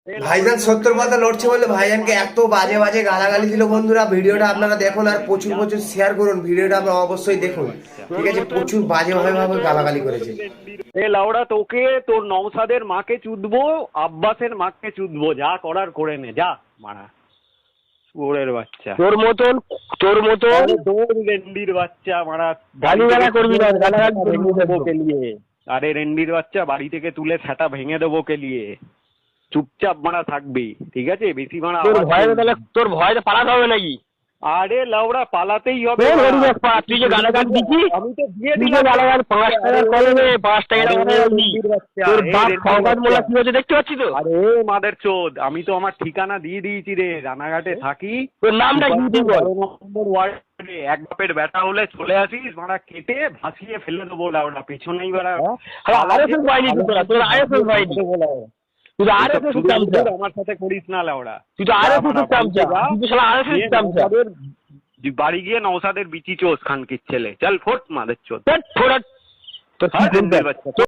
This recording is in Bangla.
ভাইজান 70 পাতা লড়ছে বলে ভাইজানকে এত বাজে বাজে গালাগালি দিল। বন্ধুরা ভিডিওটা আপনারা দেখুন আর প্রচুর প্রচুর শেয়ার করুন, ভিডিওটা আপনারা অবশ্যই দেখুন, ঠিক আছে? প্রচুর বাজে ভাবে গালাগালি করেছে। এ লাউড়া, তোকে তোর নওশাদের মাকে চুদবো, আব্বাসের মাকে চুদবো, যা করার করে নে, যা মারা শুয়োরের বাচ্চা। তোর মতন তোর রেন্ডির বাচ্চা মারা, গালিগালা করবি না, গালাগালি করবি না বউকে নিয়ে। আরে রেন্ডির বাচ্চা, বাড়ি থেকে তুলে সেটা ভেঙে দেবো কে নিয়ে, চুপচাপ মারা থাকবি, ঠিক আছে? বেশি মারা তোর ভয়ে পালাতে হবে নাকি? আরে লাউড়া, পালাতেই হবে। তুই যে গালাগাল দিচ্ছি, আমি তো দিয়ে দিলাম গালাগাল 5 টাকার কলমে 5 টাকা তোর বাপ সংবাদ মোলা কি হচ্ছে দেখতে পাচ্ছি তো। আরে মাদের চোদ, আমি তো আমার ঠিকানা দিয়ে দিয়েছি রে, রানাঘাটে থাকি। তোর নামটা কি তুই বল? নম্বর ওয়ার্ডে এক বাপের বেটা হলে চলে আসিস, মারা কেটে ভাসিয়ে ফেলে দেবো লাউড়া, পেছনেই বেড়া। আরএসএস বাহিনী তোর আরএসএস বাহিনী, তুই তো আরএসএস চামচা। আমার সাথে করিস না লাউড়া, তুই তো আরএসএস চামচা, তুই তো শালা আরএসএস চামচা। বাড়ি গিয়ে নওশাদের বিচি চোস খানকির ছেলে, চল ফোট মাদের চোদ। তোর